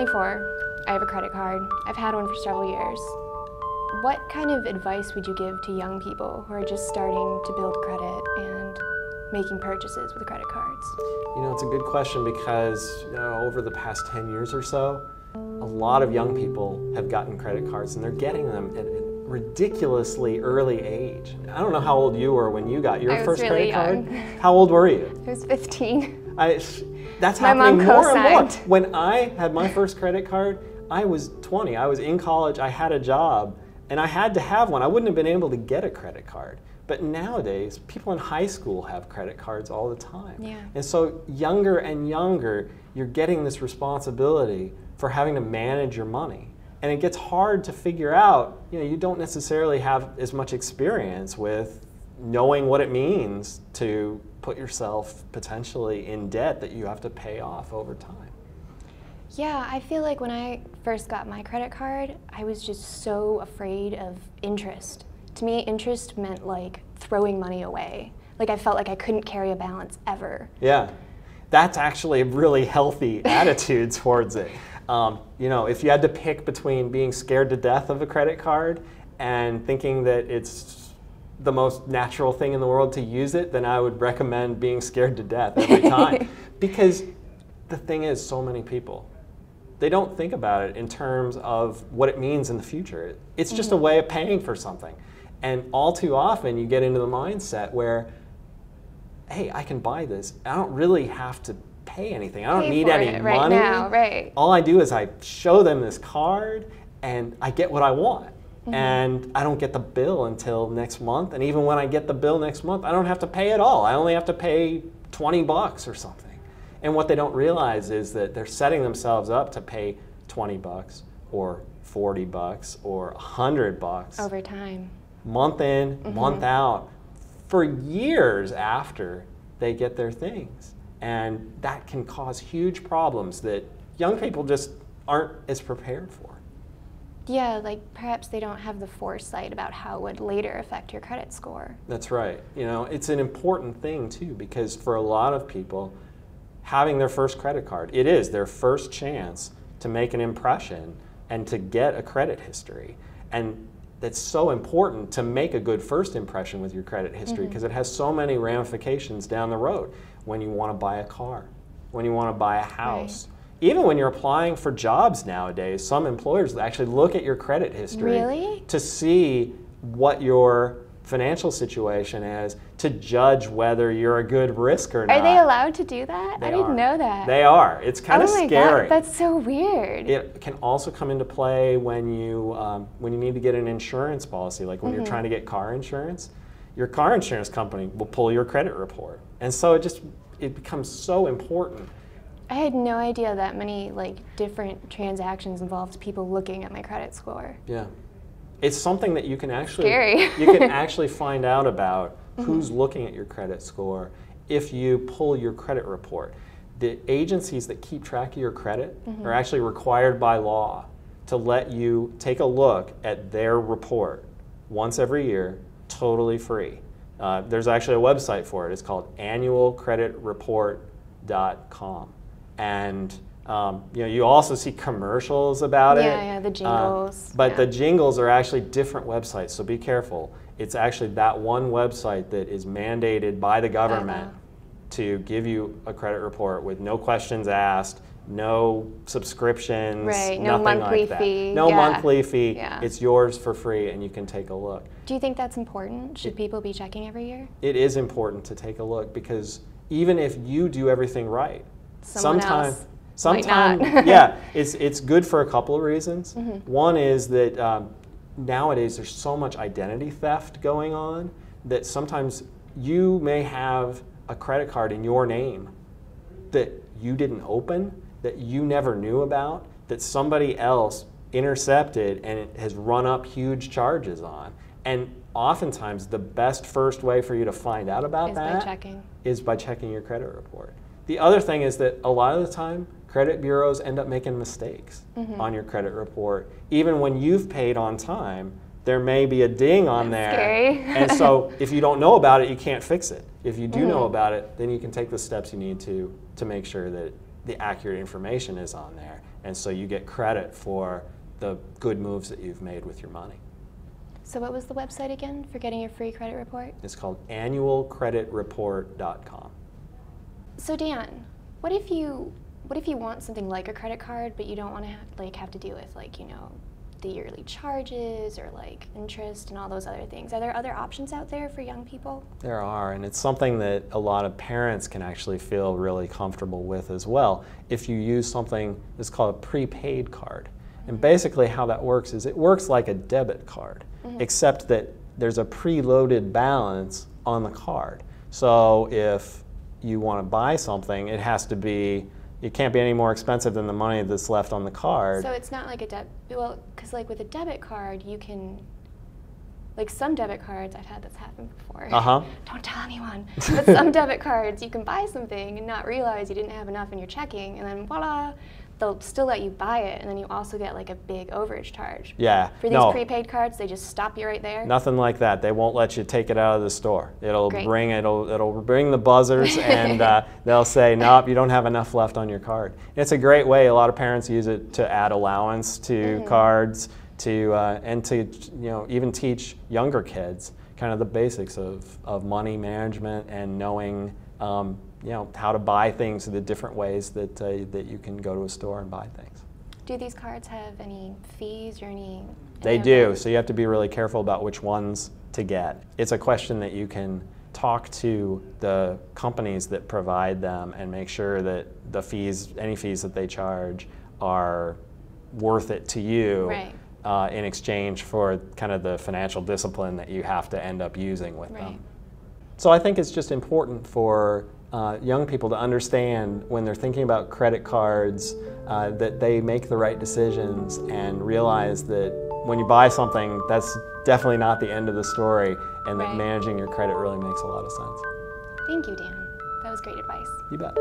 24. I have a credit card. I've had one for several years. What kind of advice would you give to young people who are just starting to build credit and making purchases with credit cards? You know, it's a good question because over the past 10 years or so, a lot of young people have gotten credit cards and they're getting them at a ridiculously early age. I don't know how old you were when you got your first credit card. How old were you? I was 15. That's My happening mom more and more. co-signed. When I had my first credit card, I was 20. I was in college, I had a job, and I had to have one. I wouldn't have been able to get a credit card. But nowadays, people in high school have credit cards all the time. Yeah. And so younger and younger, you're getting this responsibility for having to manage your money. And it gets hard to figure out, you don't necessarily have as much experience with knowing what it means to put yourself potentially in debt that you have to pay off over time. Yeah, I feel like when I first got my credit card, I was just so afraid of interest. To me, interest meant like throwing money away. Like I felt like I couldn't carry a balance ever. Yeah, that's actually a really healthy attitude towards it. If you had to pick between being scared to death of a credit card and thinking that it's the most natural thing in the world to use it, then I would recommend being scared to death every time. Because the thing is, so many people, they don't think about it in terms of what it means in the future. It's just a way of paying for something. And all too often you get into the mindset where, hey, I can buy this. I don't really have to pay anything. I don't need any right money. now, right. All I do is I show them this card and I get what I want. And I don't get the bill until next month. And even when I get the bill next month, I don't have to pay at all. I only have to pay 20 bucks or something. And what they don't realize is that they're setting themselves up to pay 20 bucks or 40 bucks or 100 bucks. Over time. Month in, month out, for years after they get their things. And that can cause huge problems that young people just aren't as prepared for. Yeah, like perhaps they don't have the foresight about how it would later affect your credit score. That's right. It's an important thing too, because for a lot of people, having their first credit card, it is their first chance to make an impression and to get a credit history. And that's so important to make a good first impression with your credit history because it has so many ramifications down the road when you want to buy a car, when you want to buy a house. Right. Even when you're applying for jobs nowadays, some employers actually look at your credit history to see what your financial situation is to judge whether you're a good risk or not. Are they allowed to do that? I didn't know that. They are. It's kind of scary. God, that's so weird. It can also come into play when you need to get an insurance policy, like when you're trying to get car insurance. Your car insurance company will pull your credit report. And so it becomes so important. I had no idea that many different transactions involved people looking at my credit score. Yeah. It's something that you can actually Scary. you can actually find out about who's looking at your credit score if you pull your credit report. The agencies that keep track of your credit are actually required by law to let you take a look at their report once every year, totally free. There's actually a website for it. It's called annualcreditreport.com. And you also see commercials about it. Yeah, the jingles. But the jingles are actually different websites, so be careful. It's actually that one website that is mandated by the government to give you a credit report with no questions asked, no subscriptions, no nothing monthly like that. fee. No monthly fee. Yeah. It's yours for free, and you can take a look. Do you think that's important? Should people be checking every year? It is important to take a look because even if you do everything right, Sometimes yeah, it's good for a couple of reasons. One is that nowadays there's so much identity theft going on that sometimes you may have a credit card in your name that you didn't open, that you never knew about, that somebody else intercepted and it has run up huge charges on. And oftentimes the best first way for you to find out about that is by checking your credit report. The other thing is that a lot of the time, credit bureaus end up making mistakes on your credit report. Even when you've paid on time, there may be a ding on there. Scary. And so if you don't know about it, you can't fix it. If you do know about it, then you can take the steps you need to make sure that the accurate information is on there. And so you get credit for the good moves that you've made with your money. So what was the website again for getting your free credit report? It's called annualcreditreport.com. So Dan, what if you want something like a credit card, but you don't want to have to deal with the yearly charges or interest and all those other things? Are there other options out there for young people? There are, and it's something that a lot of parents can actually feel really comfortable with as well if you use something that's called a prepaid card. And basically how that works is it works like a debit card, except that there's a preloaded balance on the card. So if you want to buy something, it can't be any more expensive than the money that's left on the card. So it's not like because with a debit card, you can, some debit cards, I've had this happen before. Don't tell anyone. But some debit cards, you can buy something and not realize you didn't have enough in your checking, and then voila, they'll still let you buy it, and then you also get a big overage charge. Yeah. For these prepaid cards, they just stop you right there? Nothing like that. They won't let you take it out of the store. It'll bring the buzzers, and they'll say, nope, you don't have enough left on your card. It's a great way. A lot of parents use it to add allowance to cards, and to even teach younger kids kind of the basics of money management and knowing how to buy things, the different ways that you can go to a store and buy things. Do these cards have any fees or any? They do, so you have to be really careful about which ones to get. It's a question that you can talk to the companies that provide them and make sure that any fees that they charge are worth it to you. Right. In exchange for kind of the financial discipline that you have to end up using with them. So I think it's just important for young people to understand when they're thinking about credit cards that they make the right decisions and realize that when you buy something, that's definitely not the end of the story, and that managing your credit really makes a lot of sense. Thank you, Dan. That was great advice. You bet.